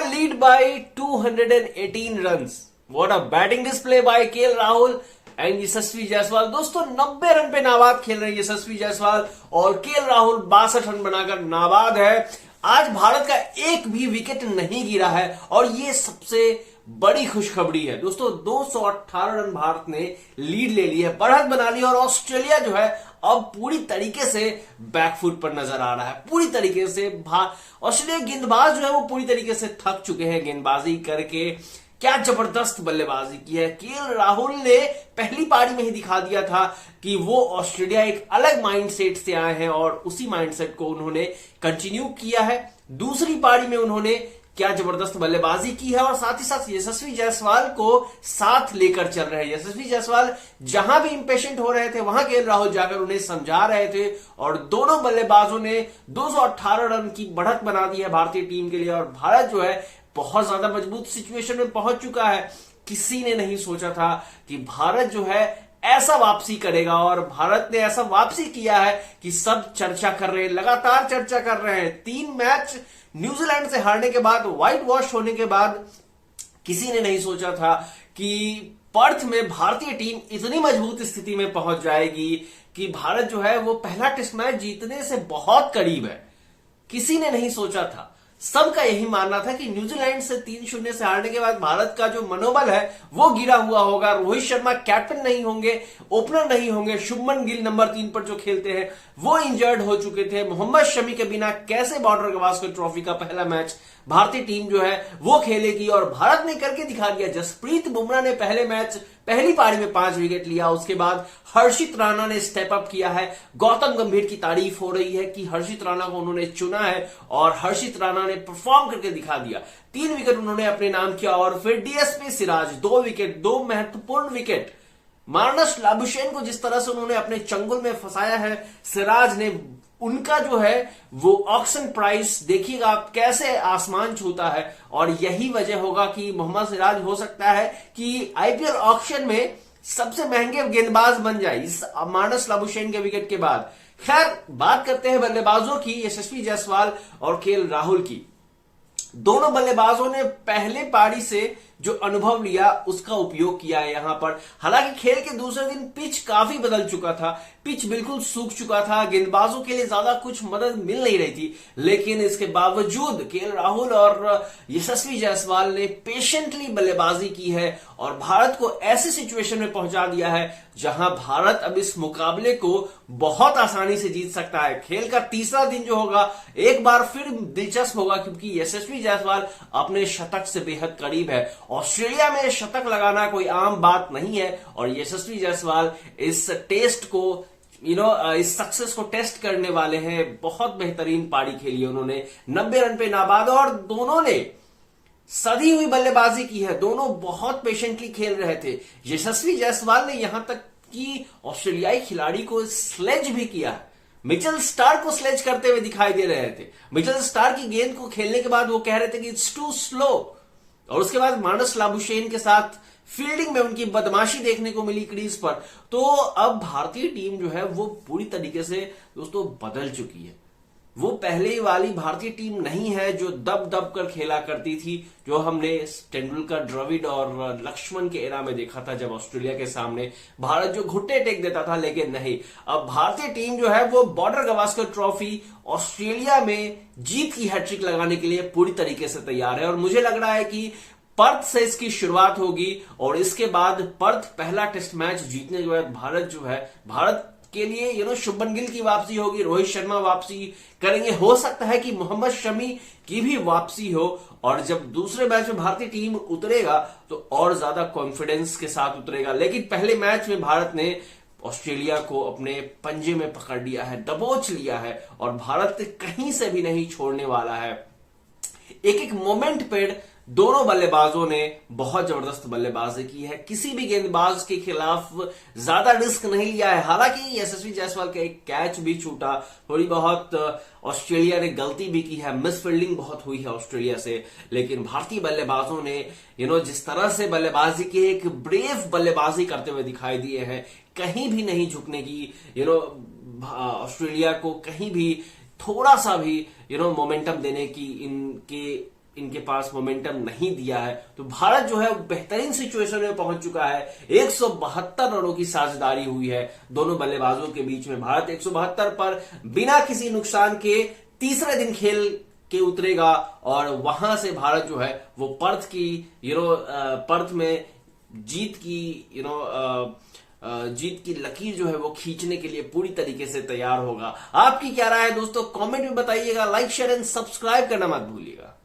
lead by 218 runs. What a batting display by KL Rahul and Yashasvi Jaiswal. दोस्तों 90 run पे नाबाद खेल रहे हैं यशस्वी जायसवाल और केएल राहुल 62 रन बनाकर नाबाद है। आज भारत का एक भी विकेट नहीं गिरा है और ये सबसे बड़ी खुशखबरी है। दोस्तों 218 रन भारत ने लीड ले ली है, बढ़त बना ली और ऑस्ट्रेलिया जो है अब पूरी तरीके से बैकफुट पर नजर आ रहा है। पूरी तरीके से ऑस्ट्रेलिया गेंदबाज जो है वो पूरी तरीके से थक चुके हैं गेंदबाजी करके। क्या जबरदस्त बल्लेबाजी की है। केएल राहुल ने पहली पारी में ही दिखा दिया था कि वो ऑस्ट्रेलिया एक अलग माइंडसेट से आए हैं और उसी माइंडसेट को उन्होंने कंटिन्यू किया है। दूसरी पारी में उन्होंने क्या जबरदस्त बल्लेबाजी की है और साथ ही साथ यशस्वी जायसवाल को साथ लेकर चल रहे हैं। यशस्वी जायसवाल जहां भी इंपेशेंट हो रहे थे वहां केएल राहुल जाकर उन्हें समझा रहे थे और दोनों बल्लेबाजों ने 218 रन की बढ़त बना दी है भारतीय टीम के लिए और भारत जो है बहुत ज्यादा मजबूत सिचुएशन में पहुंच चुका है। किसी ने नहीं सोचा था कि भारत जो है ऐसा वापसी करेगा और भारत ने ऐसा वापसी किया है कि सब चर्चा कर रहे हैं, लगातार चर्चा कर रहे हैं। 3 मैच न्यूजीलैंड से हारने के बाद, व्हाइट वॉश होने के बाद किसी ने नहीं सोचा था कि पर्थ में भारतीय टीम इतनी मजबूत स्थिति में पहुंच जाएगी कि भारत जो है वो पहला टेस्ट मैच जीतने से बहुत करीब है। किसी ने नहीं सोचा था। सबका यही मानना था कि न्यूजीलैंड से 3-0 से हारने के बाद भारत का जो मनोबल है वो गिरा हुआ होगा। रोहित शर्मा कैप्टन नहीं होंगे, ओपनर नहीं होंगे, शुभमन गिल नंबर 3 पर जो खेलते हैं वो इंजर्ड हो चुके थे। मोहम्मद शमी के बिना कैसे बॉर्डर गवास्कर ट्रॉफी का पहला मैच भारतीय टीम जो है वो खेलेगी और भारत ने करके दिखा दिया। जसप्रीत बुमराह ने पहली पारी में 5 विकेट लिया। उसके बाद हर्षित राणा ने स्टेप अप किया है। गौतम गंभीर की तारीफ हो रही है कि हर्षित राणा को उन्होंने चुना है और हर्षित राणा ने परफॉर्म करके दिखा दिया। 3 विकेट उन्होंने अपने नाम किया और फिर डीएसपी सिराज 2 विकेट, 2 महत्वपूर्ण विकेट। मार्नस लाबुशेन को जिस तरह से उन्होंने अपने चंगुल में फंसाया है सिराज ने, उनका जो है वो ऑक्शन प्राइस देखिएगा आप कैसे आसमान छूता है और यही वजह होगा कि मोहम्मद सिराज हो सकता है कि आईपीएल ऑक्शन में सबसे महंगे गेंदबाज बन जाए इस मार्नस लाबुशेन के विकेट के बाद। खैर बात करते हैं बल्लेबाजों की, यशस्वी जायसवाल और केएल राहुल की। दोनों बल्लेबाजों ने पहले पारी से जो अनुभव लिया उसका उपयोग किया है यहां पर। हालांकि खेल के दूसरे दिन पिच काफी बदल चुका था, पिच बिल्कुल सूख चुका था, गेंदबाजों के लिए ज्यादा कुछ मदद मिल नहीं रही थी, लेकिन इसके बावजूद केएल राहुल और यशस्वी जायसवाल ने पेशेंटली बल्लेबाजी की है और भारत को ऐसी सिचुएशन में पहुंचा दिया है जहां भारत अब इस मुकाबले को बहुत आसानी से जीत सकता है। खेल का तीसरा दिन जो होगा एक बार फिर दिलचस्प होगा क्योंकि यशस्वी जायसवाल अपने शतक से बेहद करीब है। ऑस्ट्रेलिया में शतक लगाना कोई आम बात नहीं है और यशस्वी जायसवाल इस टेस्ट को इस सक्सेस को टेस्ट करने वाले हैं। बहुत बेहतरीन पारी खेली उन्होंने, 90 रन पे नाबाद और दोनों ने सधी हुई बल्लेबाजी की है। दोनों बहुत पेशेंटली खेल रहे थे। यशस्वी जायसवाल ने यहां तक कि ऑस्ट्रेलियाई खिलाड़ी को स्लेज भी किया है। मिचेल स्टार्क को स्लेज करते हुए दिखाई दे रहे थे। मिचेल स्टार्क की गेंद को खेलने के बाद वो कह रहे थे कि इट्स टू स्लो और उसके बाद मार्नस लाबुशेन के साथ फील्डिंग में उनकी बदमाशी देखने को मिली क्रीज पर। तो अब भारतीय टीम जो है वो पूरी तरीके से दोस्तों बदल चुकी है। वो पहले वाली भारतीय टीम नहीं है जो दब दब कर खेला करती थी, जो हमने तेंदुलकर, द्रविड़ और लक्ष्मण के एरा में देखा था जब ऑस्ट्रेलिया के सामने भारत जो घुट्टे टेक देता था। लेकिन नहीं, अब भारतीय टीम जो है वो बॉर्डर गवास्कर ट्रॉफी ऑस्ट्रेलिया में जीत की हैट्रिक लगाने के लिए पूरी तरीके से तैयार है और मुझे लग रहा है कि पर्थ से इसकी शुरुआत होगी और इसके बाद पर्थ पहला टेस्ट मैच जीतने के बाद भारत के लिए शुभमन गिल की वापसी होगी, रोहित शर्मा वापसी करेंगे, हो सकता है कि मोहम्मद शमी की भी वापसी हो और जब दूसरे मैच में भारतीय टीम उतरेगा तो और ज्यादा कॉन्फिडेंस के साथ उतरेगा। लेकिन पहले मैच में भारत ने ऑस्ट्रेलिया को अपने पंजे में पकड़ लिया है, दबोच लिया है और भारत कहीं से भी नहीं छोड़ने वाला है। एक एक मोमेंट पर दोनों बल्लेबाजों ने बहुत जबरदस्त बल्लेबाजी की है। किसी भी गेंदबाज के खिलाफ ज्यादा रिस्क नहीं लिया है। हालांकि यशस्वी जायसवाल का एक कैच भी छूटा, थोड़ी बहुत ऑस्ट्रेलिया ने गलती भी की है, मिस फील्डिंग बहुत हुई है ऑस्ट्रेलिया से, लेकिन भारतीय बल्लेबाजों ने जिस तरह से बल्लेबाजी की, एक ब्रेव बल्लेबाजी करते हुए दिखाई दिए हैं। कहीं भी नहीं झुकने की, ऑस्ट्रेलिया को कहीं भी थोड़ा सा भी मोमेंटम देने की इनके पास मोमेंटम नहीं दिया है, तो भारत जो है बेहतरीन सिचुएशन में पहुंच चुका है। 172 रनों की साझेदारी हुई है दोनों बल्लेबाजों के बीच में। भारत 172 पर बिना किसी नुकसान के तीसरे दिन खेल के उतरेगा और वहां से भारत जो है वो पर्थ की पर्थ में जीत की लकीर जो है वो खींचने के लिए पूरी तरीके से तैयार होगा। आपकी क्या राय है दोस्तों, कमेंट में बताइएगा। लाइक शेयर एंड सब्सक्राइब करना मत भूलिएगा।